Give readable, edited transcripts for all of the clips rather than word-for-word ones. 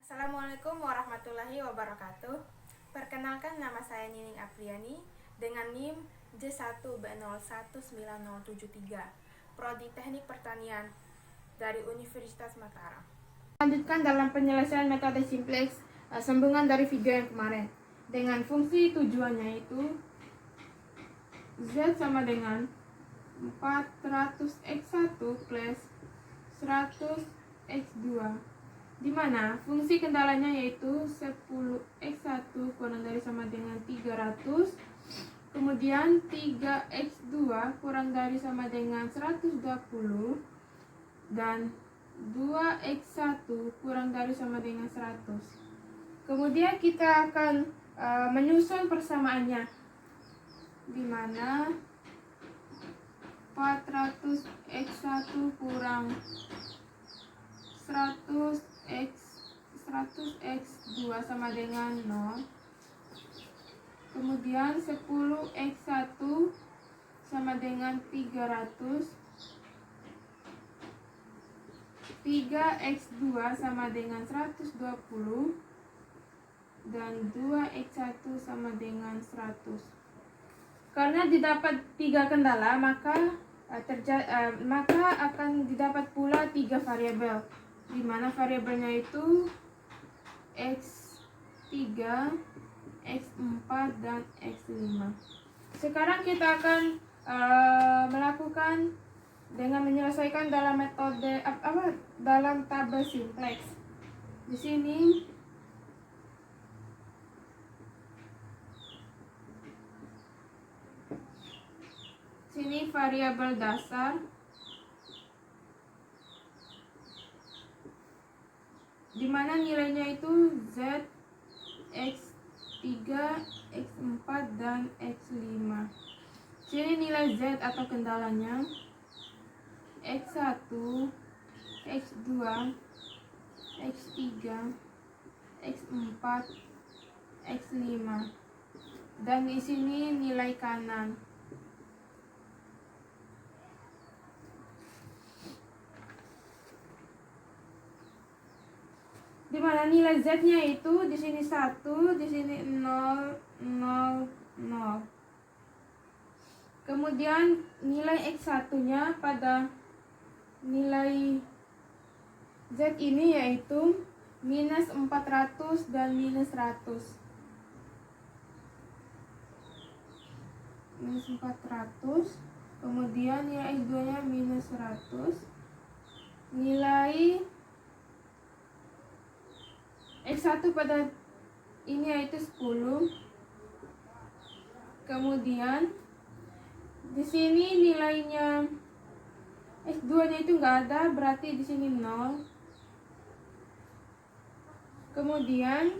Assalamualaikum warahmatullahi wabarakatuh. Perkenalkan, nama saya Nining Apriani dengan NIM J1B019073, Prodi Teknik Pertanian dari Universitas Mataram. Lanjutkan dalam penyelesaian metode simplex sambungan dari video yang kemarin dengan fungsi tujuannya itu Z sama dengan 400x1 plus 100x2, di mana fungsi kendalanya yaitu 10x1 kurang dari sama dengan 300, kemudian 3x2 kurang dari sama dengan 120, dan 2x1 kurang dari sama dengan 100. Kemudian kita akan menyusun persamaannya, di mana 400x1 kurang 100x2 sama dengan 0. Kemudian 10x1 sama dengan 300. 3x2 sama dengan 120. Dan 2x1 sama dengan 100. Karena didapat 3 kendala, maka akan didapat pula 3 variabel, di mana variabelnya itu X3, X4, dan X5. Sekarang kita akan melakukan dengan menyelesaikan dalam metode dalam tabel simplex. Di sini variabel dasar, di mana nilainya itu Z, X3, X4, dan X5. Sini nilai Z atau kendalanya X1, X2, X3, X4, X5. Dan di sini nilai kanan. Di mana nilai Z-nya itu di sini 1, di sini 0, 0, 0. Kemudian nilai X1-nya pada nilai Z ini yaitu minus 400 dan minus 100. Minus 400, kemudian nilai X2-nya minus 100. Nilai X1 pada ini yaitu 10. Kemudian di sini nilainya X2-nya itu enggak ada, berarti di sini 0. Kemudian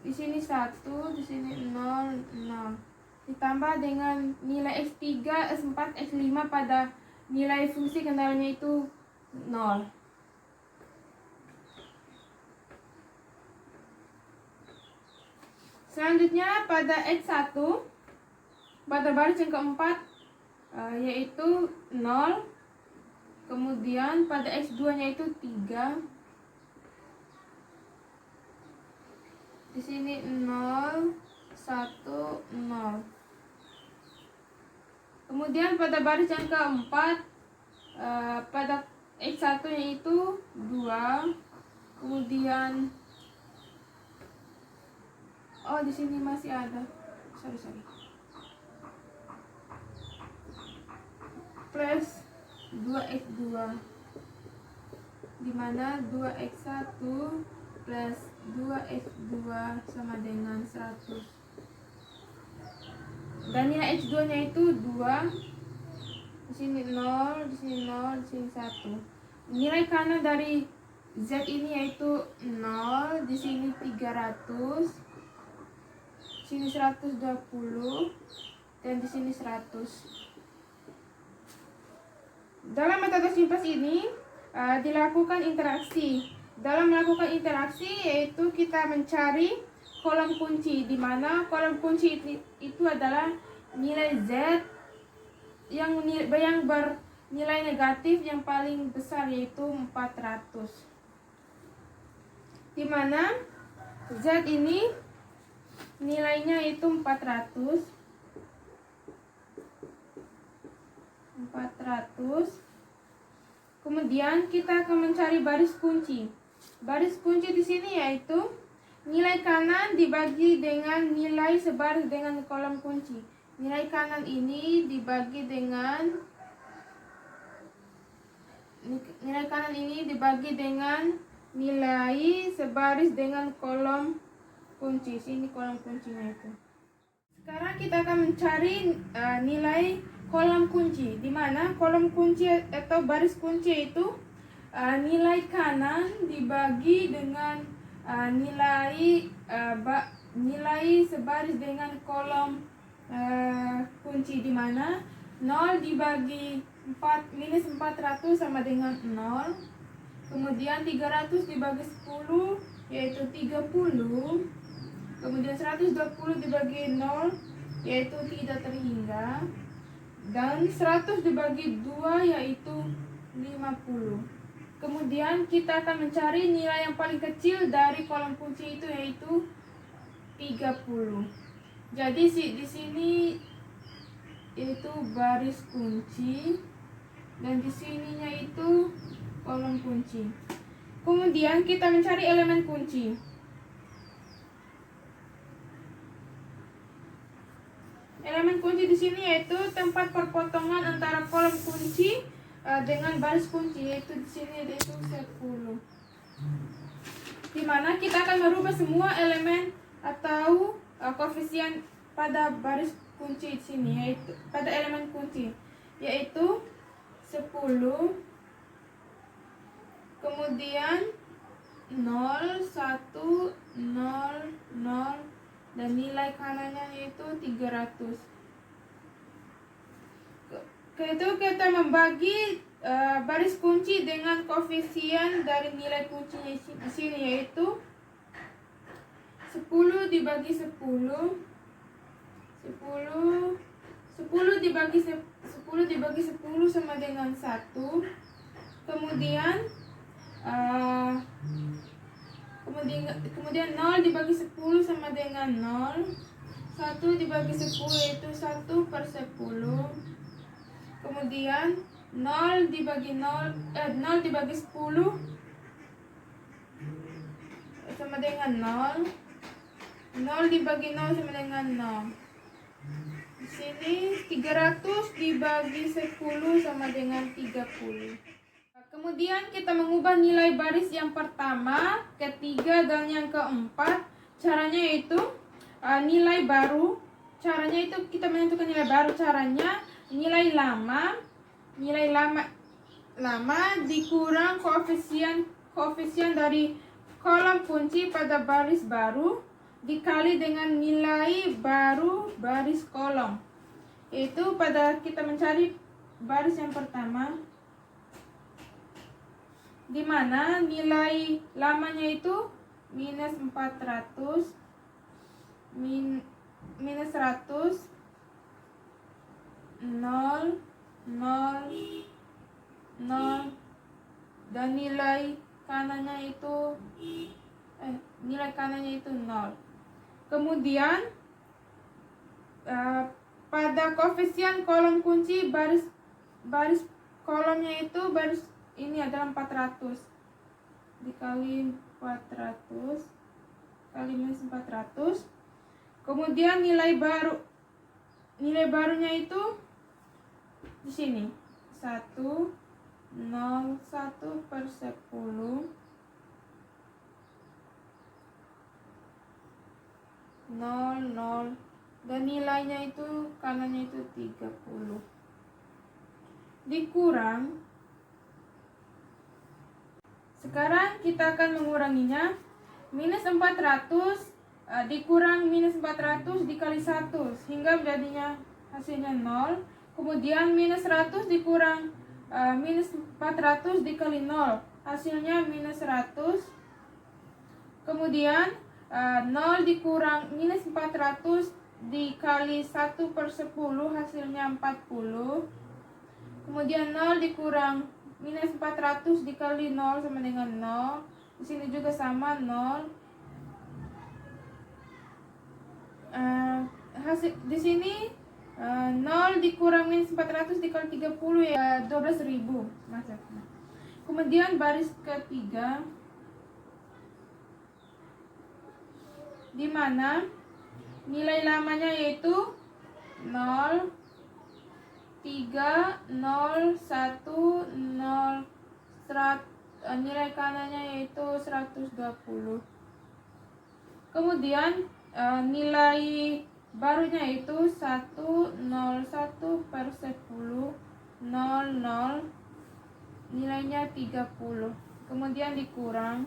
di sini 1, di sini 0, 0. Ditambah dengan nilai X3, X4, X5 pada nilai fungsi kendalanya itu 0. Selanjutnya pada X1 pada baris yang keempat yaitu 0. Kemudian pada X2-nya itu 3. Di sini 0, 1, 0. Kemudian pada baris yang keempat pada X1-nya itu 2. Kemudian di sini masih ada. Sorry. Plus 2x2, di mana 2x1 plus 2x2 sama dengan 100. Dan nilai x2-nya itu 2. Di sini 0, di sini 0, di sini 1. Nilai kanan dari Z ini yaitu 0, di sini 300. Sini 120 dan di sini 100. Dalam metode simplex ini dilakukan interaksi. Dalam melakukan interaksi yaitu kita mencari kolom kunci, di mana kolom kunci itu adalah nilai Z yang bernilai negatif yang paling besar yaitu 400. di mana Z ini nilainya itu 400. Kemudian kita akan mencari baris kunci. Baris kunci di sini yaitu nilai kanan dibagi dengan nilai sebaris dengan kolom kunci. Nilai kanan ini dibagi dengan nilai sebaris dengan kolom kunci. Sini kolom kuncinya itu. Sekarang kita akan mencari nilai kolom kunci, di mana kolom kunci atau baris kunci itu nilai kanan dibagi dengan nilai sebaris dengan kolom kunci, di mana 0 dibagi 4 sama dengan 0. Kemudian 300 dibagi 10 yaitu 30. Kemudian 120 dibagi 0 yaitu tidak terhingga. Dan 100 dibagi 2 yaitu 50. Kemudian kita akan mencari nilai yang paling kecil dari kolom kunci itu yaitu 30. Jadi di sini itu baris kunci dan di sininya itu kolom kunci. Kemudian kita mencari elemen kunci. Elemen kunci di sini yaitu tempat perpotongan antara kolom kunci dengan baris kunci, yaitu di sini yaitu 10. Di mana kita akan merubah semua elemen atau koefisien pada baris kunci di sini, yaitu pada elemen kunci, yaitu 10. Kemudian 0, 1, 0, 0. Dan nilai kanannya yaitu 300. Itu kita membagi baris kunci dengan koefisien dari nilai kuncinya di sini yaitu 10 dibagi 10. 10 dibagi 10 sama dengan 1. Kemudian 0 dibagi 10 sama dengan 0. 1 dibagi 10 yaitu 1/10. Kemudian 0 dibagi 10 sama dengan 0. 0 dibagi 0 sama dengan 0. Di sini 300 dibagi 10 sama dengan 30. Kemudian kita mengubah nilai baris yang pertama, ketiga, dan yang keempat. Caranya yaitu nilai baru. Caranya itu kita menentukan nilai baru. Caranya nilai lama dikurang koefisien dari kolom kunci pada baris baru dikali dengan nilai baru baris kolom. Itu pada kita mencari baris yang pertama, di mana nilai lamanya itu minus 400 minus 100 0 0 0 dan nilai kanannya itu 0. Kemudian pada koefisien kolom kunci baris kolomnya itu baris ini adalah 400 dikali 400 kali minus 400. Kemudian nilai barunya itu di sini 1/10 0 dan nilainya itu kanannya itu 30 dikurang. Sekarang kita akan menguranginya. Minus 400 dikurang minus 400 dikali 1 hingga menjadinya hasilnya 0. Kemudian minus 100 dikurang minus 400 dikali 0 hasilnya minus 100. Kemudian 0 dikurang minus 400 dikali 1/10 hasilnya 40. Kemudian 0 dikurang minus 400 dikali 0 sama dengan 0 Di sini juga sama 0. Hasil di sini 0 dikurang minus 400 dikali 30 ya 12.000 maksudnya. Kemudian baris ketiga di mana nilai lamanya yaitu 0, 3, 0, 1, 0, nilai kanannya yaitu 120. Kemudian nilai barunya itu 101 per 10, 00, nilainya 30. Kemudian dikurang,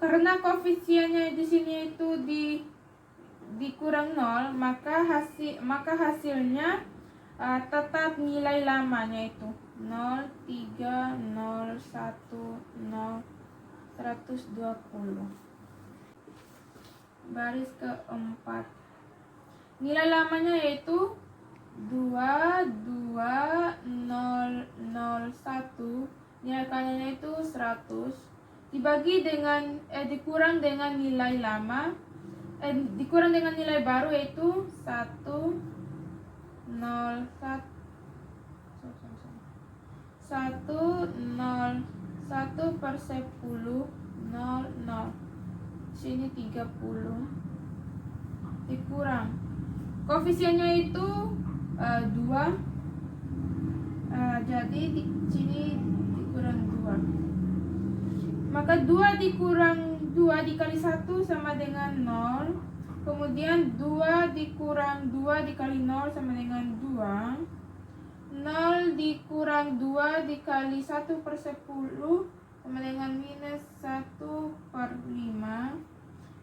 karena koefisiennya di sini itu dikurang 0, maka hasilnya tetap nilai lamanya itu 0, 3, 0, 1, 0, 120. Baris keempat, nilai lamanya yaitu 2, 2, 0, 0, 1, nilai kanannya itu 100, dibagi dengan dikurang dengan nilai lama, dikurang dengan nilai baru yaitu 1, 0, 1, 0, 1 per 10, 0, 0. Sini 30 dikurang koefisiennya itu 2, jadi di sini dikurang 2, maka 2 dikurang 2 dikali 1 sama dengan 0. Kemudian 2 dikurang 2 dikali 0 sama dengan 2. 0 dikurang 2 dikali 1 per 10 sama dengan minus 1 per 5.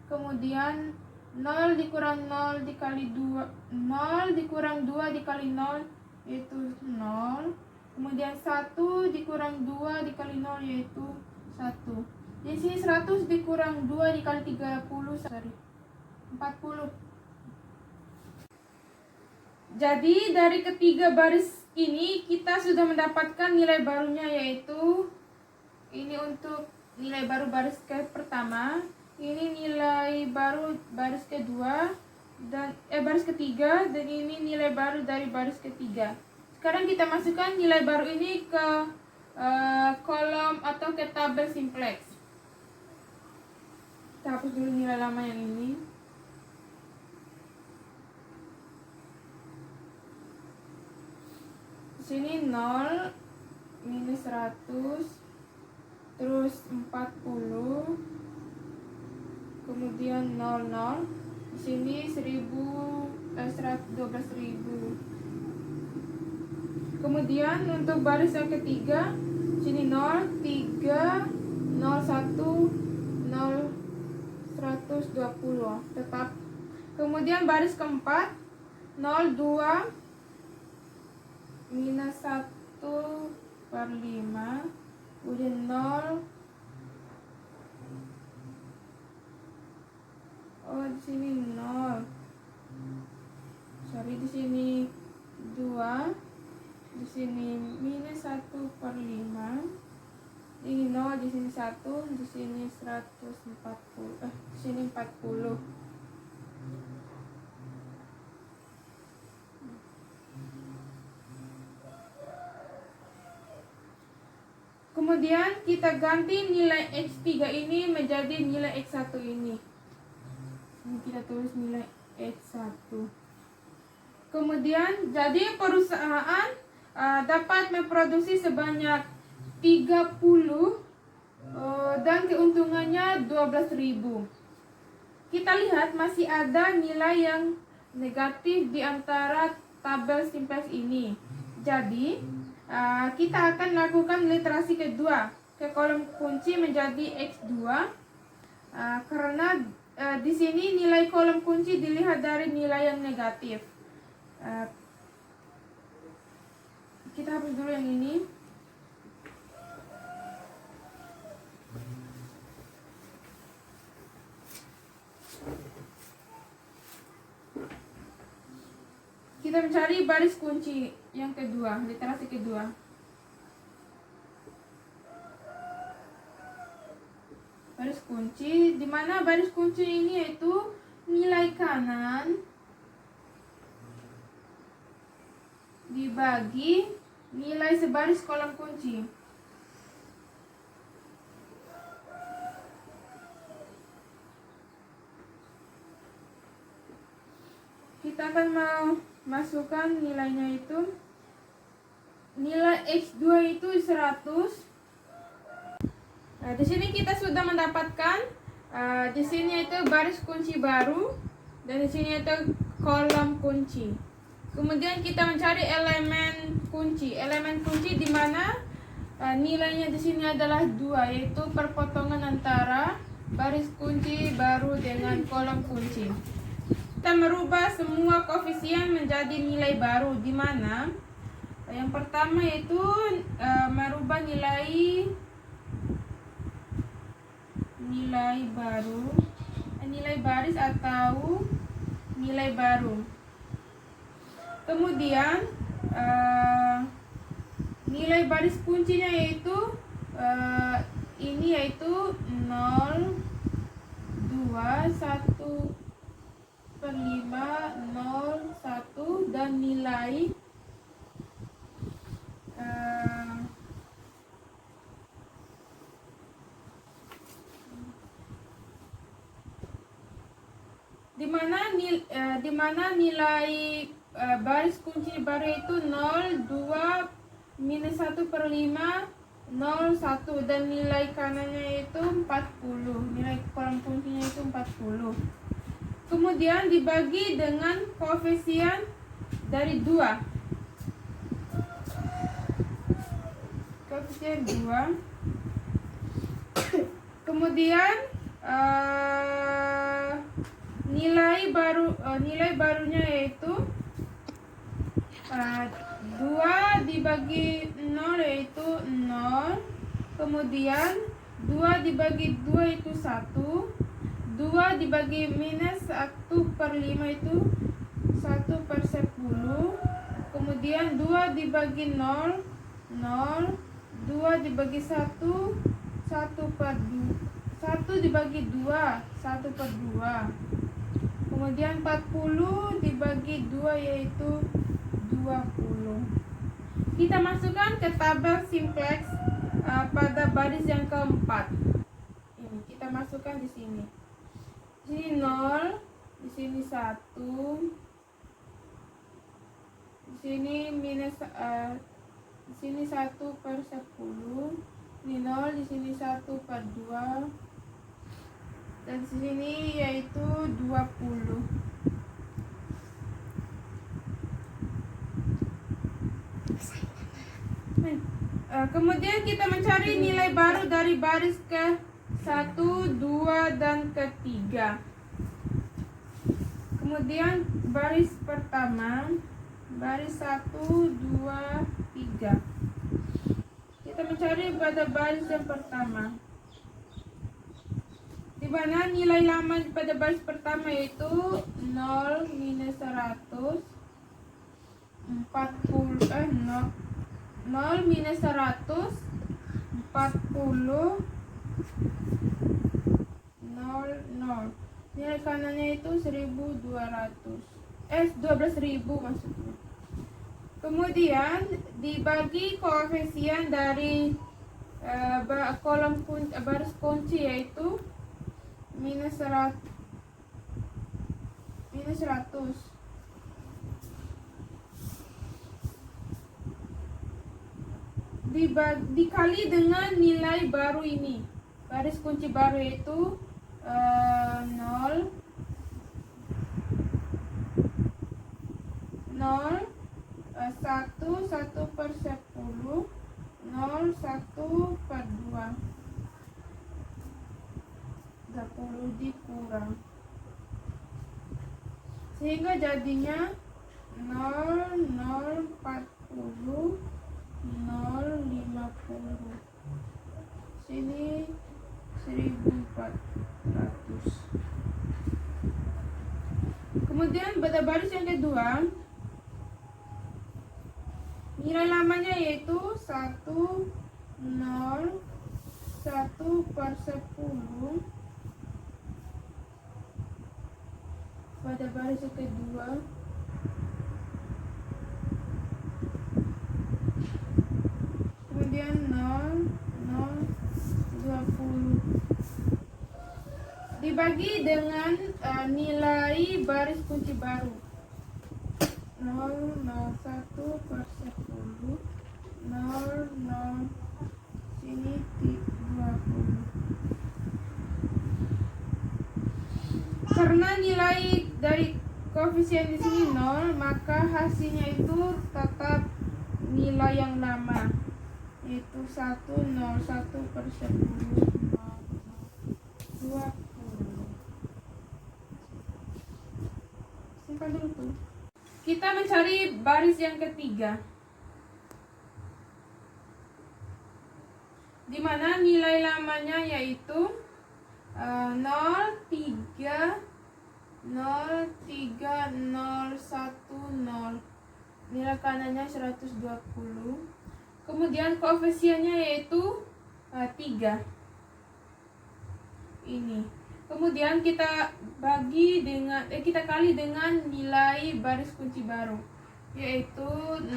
Kemudian 0 dikurang 0 dikali 2, 0 dikurang 2 dikali 0 yaitu 0. Kemudian 1 dikurang 2 dikali 0 yaitu 1. Di sini 100 dikurang 2 dikali 30, 40. Jadi dari ketiga baris ini kita sudah mendapatkan nilai barunya, yaitu ini untuk nilai baru baris ke pertama, ini nilai baru baris kedua dan baris ketiga, dan ini nilai baru dari baris ketiga. Sekarang kita masukkan nilai baru ini ke kolom atau ke tabel simplex. Kita hapus dulu nilai lama yang ini. Di sini 0, minus 100, terus 40, kemudian 00, di sini 112.000. Kemudian untuk baris yang ketiga, sini 0, 3, 01, 0, 120 tetap. Kemudian baris keempat 02 minus 1 per 5, kemudian 0. Oh, di sini 0. Sorry, di sini 2. Di sini minus 1 per 5. Ini 0, di sini 1, di sini 140. Di sini 40. Kemudian kita ganti nilai X3 ini menjadi nilai X1 ini. Ini kita tulis nilai X1. Kemudian jadi perusahaan dapat memproduksi sebanyak 30 dan keuntungannya 12.000. Kita lihat masih ada nilai yang negatif di antara tabel simplex ini. Jadi kita akan lakukan literasi kedua ke kolom kunci menjadi X2, karena di sini nilai kolom kunci dilihat dari nilai yang negatif. Kita hapus dulu yang ini. Kita mencari baris kunci yang kedua, literasi kedua. baris kunci, di mana baris kunci ini yaitu nilai kanan dibagi nilai sebaris kolom kunci. Kita akan masukkan nilainya itu. Nilai X2 itu 100. Nah, di sini kita sudah mendapatkan di sini itu baris kunci baru dan di sini itu kolom kunci. Kemudian kita mencari elemen kunci. Elemen kunci di mana nilainya di sini adalah 2, yaitu perpotongan antara baris kunci baru dengan kolom kunci. Kita merubah semua koefisien menjadi nilai baru, di mana yang pertama yaitu merubah nilai baru, nilai baris atau nilai baru. Kemudian nilai baris kuncinya yaitu ini yaitu 0, 2, 1 per 5, 0, 1 dan nilai di mana nilai baris kunci baru itu 0, 2, minus 1 per 5, 0, 1 dan nilai kanannya itu 40. Nilai kolom kuncinya itu 40. Kemudian dibagi dengan koefisien dari 2. Koefisien 2. Kemudian nilai barunya yaitu 2 dibagi 0 yaitu 0. Kemudian 2 dibagi 2 itu 1. 2 dibagi minus 1 per 5 itu 1 per 10. Kemudian 2 dibagi 0, 0. 2 dibagi 1, 1 per 2. 1 dibagi 2, 1 per 2. Kemudian 40 dibagi 2 yaitu 20. Kita masukkan ke tabel simplex pada baris yang keempat. Ini kita masukkan di sini. Di sini 0, di sini 1. Di sini minus di sini 1 per 10. Ini 0, di sini 1 per 2. Dan di sini yaitu 20. Kemudian kita mencari nilai baru dari baris ke 1, 2 dan ketiga. Kemudian baris pertama, baris 1, 2, 3. Kita mencari pada baris yang pertama, di mana nilai lama pada baris pertama yaitu 0, minus 100, 0 minus 100, 40, 0, 0. Nilai kanannya itu 1200. 12.000 maksudnya. Kemudian dibagi koefisien dari kolom baris kunci yaitu minus 100. Dikali dengan nilai baru ini, baris kunci baru yaitu 0, 0, 1, 1 per 10, 0, 1 per 2. 30 dikurang, sehingga jadinya 0, 0, 40, 0, 50. Sini 1400. Kemudian pada baris yang kedua, nilai lamanya yaitu 1, 0, 1/10 pada baris yang kedua. Kemudian 0,020 dibagi dengan nilai baris kunci baru. 0,01/10 0,0 sini 20. Karena nilai dari koefisien di sini 0, maka hasilnya itu tetap nilai yang lama, yaitu 101/10 20. Simpan dulu tuh. Kita mencari baris yang ketiga, di mana nilai lamanya yaitu 0,30110. Nilai kanannya 120. Kemudian koefisiennya yaitu 3. Ini. Kemudian kita kita kali dengan nilai baris kunci baru, yaitu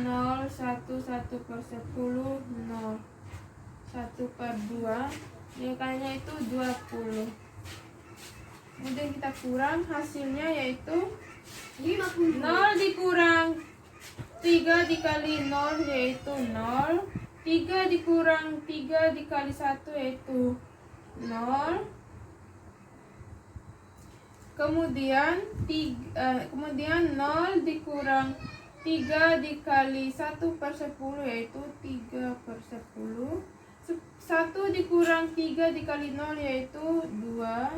0,11/10 0 1/2. Nilainya itu 20. Kemudian kita kurang, hasilnya yaitu 0 dikurang 3 dikali 0 yaitu 0. 3 dikurang 3 dikali 1 yaitu 0. Kemudian 0 dikurang 3 dikali 1/10 yaitu 3/10. 1 dikurang 3 dikali 0 yaitu 2.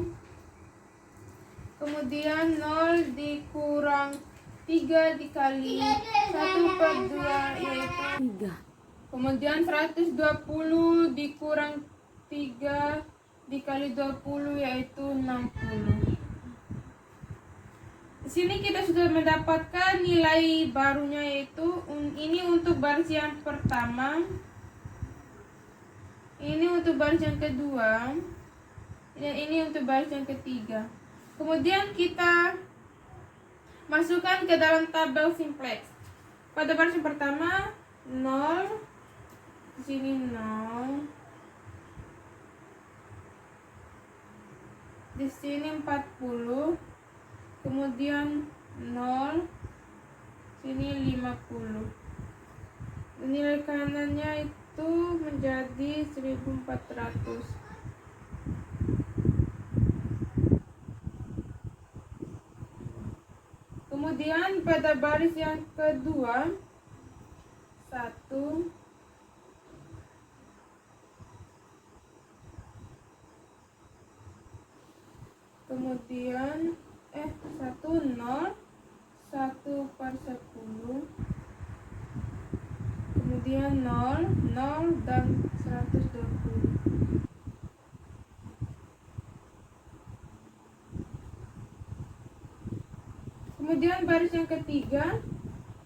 Kemudian 0 dikurang 3 dikali 1/2 yaitu 3. Kemudian 120 dikurang 3 dikali 20 yaitu 60. Di sini kita sudah mendapatkan nilai barunya, yaitu ini untuk baris yang pertama, ini untuk baris yang kedua, dan ini untuk baris yang ketiga. Kemudian kita masukkan ke dalam tabel simplex. Pada baris yang pertama 0, di sini 0, di sini 40, kemudian 0, sini 50. Nilai kanannya itu menjadi 1400. Kemudian pada baris yang kedua 1, kemudian 1 0 1/10, kemudian 0 0 dan 120. Kemudian baris yang ketiga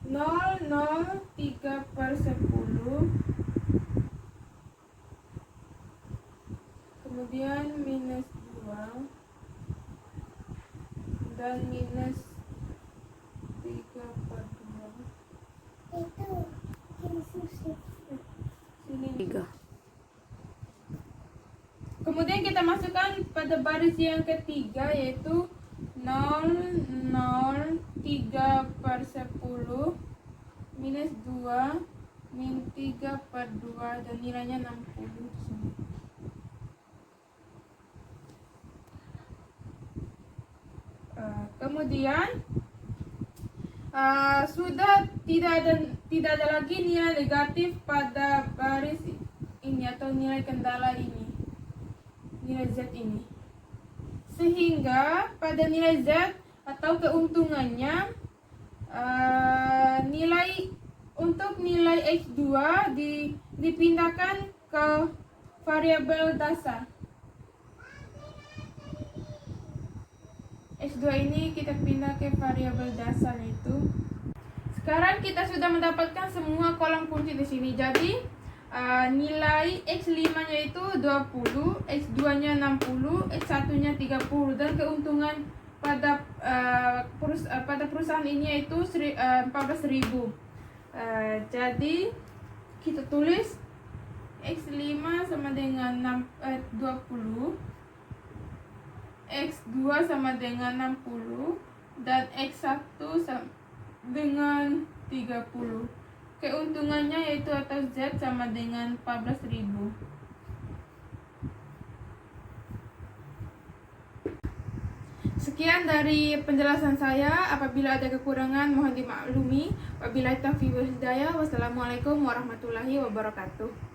0 0 3/10, kemudian minus 2 dan minus 3/2. Sini 3. Kemudian kita masukkan pada baris yang ketiga, yaitu 0 0 3/10 minus 2 min 3/2 dan nilainya 60. Kemudian sudah tidak ada lagi nilai negatif pada baris ini atau nilai kendala ini, nilai Z ini, sehingga pada nilai Z atau keuntungannya untuk nilai X2 dipindahkan ke variabel dasar. X2 ini kita pindah ke variabel dasar itu. Sekarang kita sudah mendapatkan semua kolom kunci di sini. Jadi Nilai X5 nya itu 20, X2 nya 60, X1 nya 30, dan keuntungan pada pada perusahaan ini yaitu 14.000. Jadi kita tulis X5 sama dengan 20, X2 sama dengan 60, dan X1 sama dengan 30. Keuntungannya yaitu atau Z sama dengan 14.000. Sekian dari penjelasan saya. Apabila ada kekurangan mohon dimaklumi. Wabillahi taufiq wal hidayah. Wassalamualaikum warahmatullahi wabarakatuh.